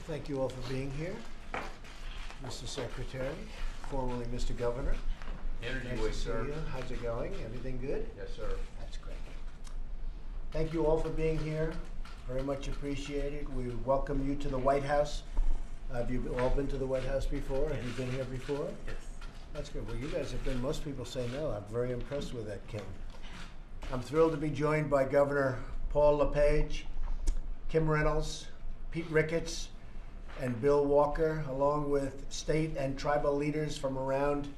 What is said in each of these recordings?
Thank you all for being here. Mr. Secretary, formerly Mr. Governor. Energy Nice Week, to see sir. you. How's it going? Everything good? Yes, sir. That's great. Thank you all for being here. Very much appreciated. We welcome you to the White House. Have you all been to the White House before? Have you been here before? Yes. That's good. Well, you guys have been. Most people say no. I'm very impressed with that, Kim. I'm thrilled to be joined by Governor Paul LePage, Kim Reynolds, Pete Ricketts, and Bill Walker, along with state and tribal leaders from around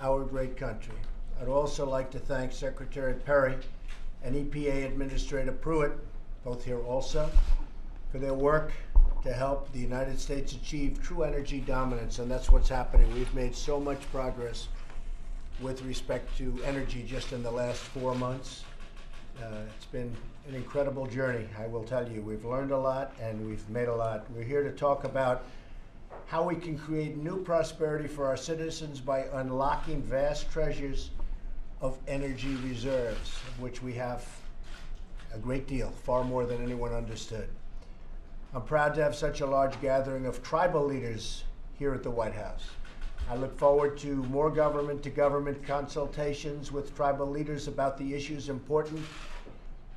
our great country. I'd also like to thank Secretary Perry and EPA Administrator Pruitt, both here also, for their work to help the United States achieve true energy dominance, and that's what's happening. We've made so much progress with respect to energy just in the last 4 months. It's been an incredible journey, I will tell you. We've learned a lot and we've made a lot. We're here to talk about how we can create new prosperity for our citizens by unlocking vast treasures of energy reserves, of which we have a great deal, far more than anyone understood. I'm proud to have such a large gathering of tribal leaders here at the White House. I look forward to more government-to-government consultations with tribal leaders about the issues important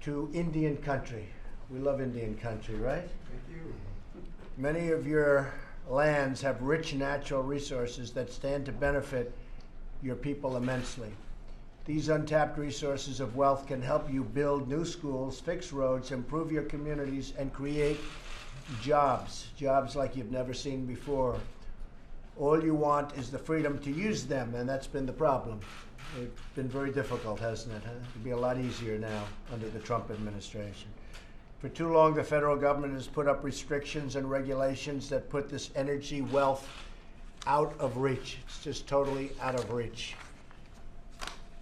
to Indian country. We love Indian country, right? Thank you. Many of your lands have rich natural resources that stand to benefit your people immensely. These untapped resources of wealth can help you build new schools, fix roads, improve your communities, and create jobs like you've never seen before. All you want is the freedom to use them, and that's been the problem. It's been very difficult, hasn't it? It'll be a lot easier now under the Trump administration. For too long, the federal government has put up restrictions and regulations that put this energy wealth out of reach. It's just totally out of reach.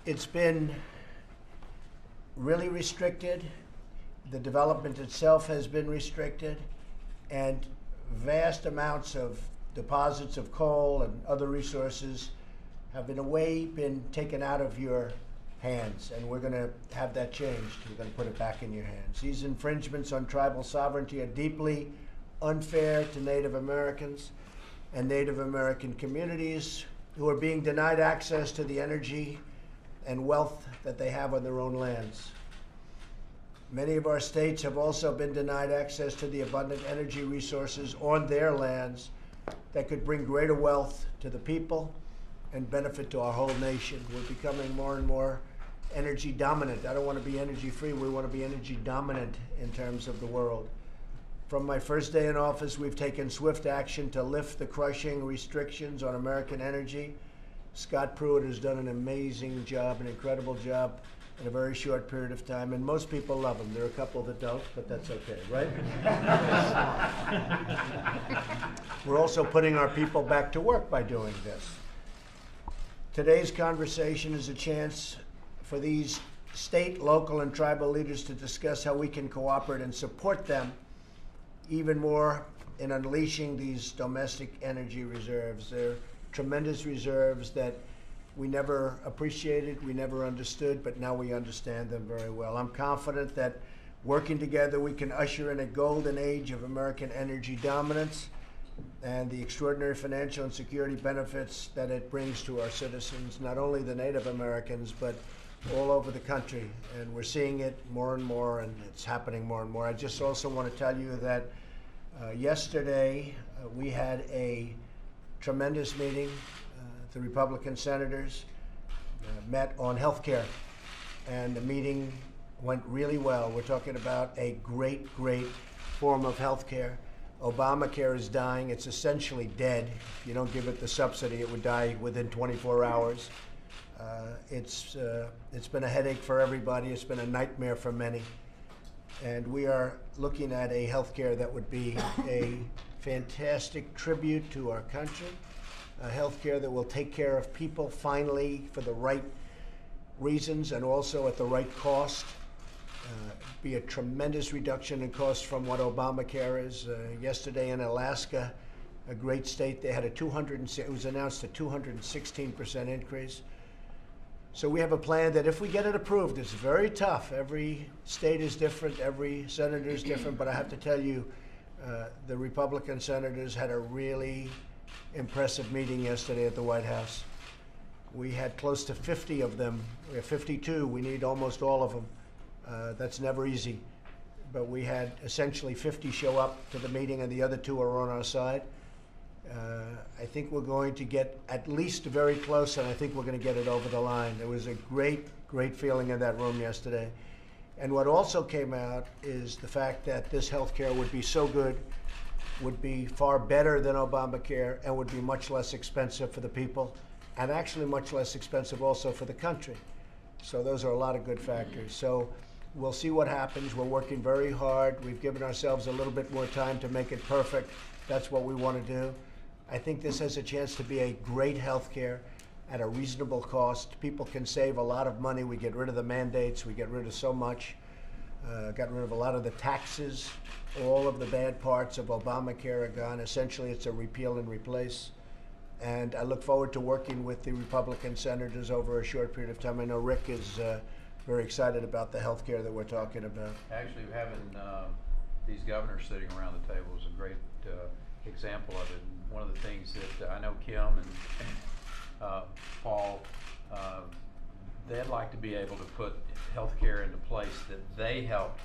It's been really restricted. The development itself has been restricted, and vast amounts of deposits of coal and other resources have been taken out of your hands, and we're going to have that changed. We're going to put it back in your hands. These infringements on tribal sovereignty are deeply unfair to Native Americans and Native American communities who are being denied access to the energy and wealth that they have on their own lands. Many of our states have also been denied access to the abundant energy resources on their lands that could bring greater wealth to the people and benefit to our whole nation. We're becoming more and more energy dominant. I don't want to be energy free. We want to be energy dominant in terms of the world. From my first day in office, we've taken swift action to lift the crushing restrictions on American energy. Scott Pruitt has done an amazing job, an incredible job in a very short period of time, and most people love him. There are a couple that don't, but that's okay, right? We're also putting our people back to work by doing this. Today's conversation is a chance for these state, local, and tribal leaders to discuss how we can cooperate and support them even more in unleashing these domestic energy reserves. They're tremendous reserves that we never appreciated, we never understood, but now we understand them very well. I'm confident that working together we can usher in a golden age of American energy dominance and the extraordinary financial and security benefits that it brings to our citizens, not only the Native Americans, but all over the country. And we're seeing it more and more, and it's happening more and more. I just also want to tell you that yesterday we had a tremendous meeting. The Republican senators met on health care, and the meeting went really well. We're talking about a great form of health care. Obamacare is dying. It's essentially dead. If you don't give it the subsidy, it would die within 24 hours. It's been a headache for everybody. It's been a nightmare for many. And we are looking at a health care that would be a fantastic tribute to our country, a health care that will take care of people finally for the right reasons and also at the right cost. Be a tremendous reduction in cost from what Obamacare is. Yesterday in Alaska, a great state, they had it was announced a 216% increase. So we have a plan that if we get it approved, it's very tough. Every state is different, every senator is different, but I have to tell you, The Republican senators had a really impressive meeting yesterday at the White House. We had close to 50 of them. We have 52. We need almost all of them. That's never easy. But we had essentially 50 show up to the meeting, and the other 2 are on our side. I think we're going to get at least very close, and I think we're going to get it over the line. There was a great, great feeling in that room yesterday. And what also came out is the fact that this health care would be so good, would be far better than Obamacare, and would be much less expensive for the people, and actually much less expensive also for the country. So those are a lot of good factors. So we'll see what happens. We're working very hard. We've given ourselves a little bit more time to make it perfect. That's what we want to do. I think this has a chance to be a great health care at a reasonable cost. People can save a lot of money. We get rid of the mandates. We get rid of so much. Got rid of a lot of the taxes. All of the bad parts of Obamacare are gone. Essentially, it's a repeal and replace. And I look forward to working with the Republican senators over a short period of time. I know Rick is very excited about the health care that we're talking about. Actually, having these governors sitting around the table is a great example of it. And one of the things that I know Kim and Paul, they'd like to be able to put health care into place that they help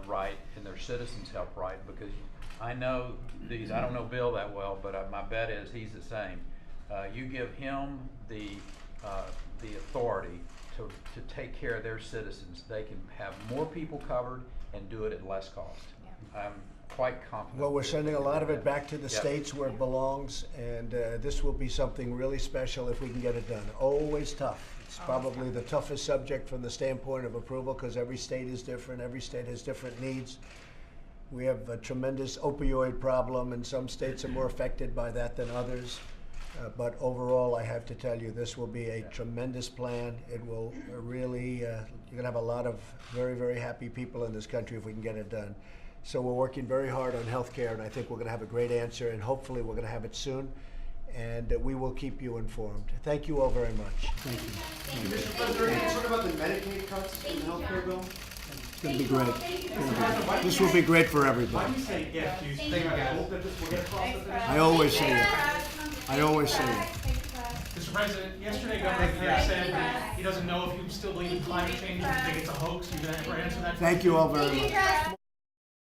write and their citizens help write, because I know these, I don't know Bill that well, but my bet is he's the same. You give him the authority to take care of their citizens, they can have more people covered and do it at less cost. Yeah. I'm quite confident. Well, we're sending a lot of it back to the states where it belongs, and this will be something really special if we can get it done. Always tough. It's probably the toughest subject from the standpoint of approval, because every state is different. Every state has different needs. We have a tremendous opioid problem, and some states are more affected by that than others. But overall, I have to tell you, this will be a tremendous plan. It will really, you're going to have a lot of very, very happy people in this country if we can get it done. So we're working very hard on health care, and I think we're going to have a great answer, and hopefully we're going to have it soon. And we will keep you informed. Thank you all very much. Thank you. Mr. President, can you talk about the Medicaid cuts in the health care bill? It's going to be great. This will be great for everybody. Why do you say if? Do you think I hope that this will get across the finish? I always say it. I always say it. Mr. President, yesterday Governor Kerry said that he doesn't know if you still believe in climate change, or think it's a hoax. You can answer that. Thank you all very much.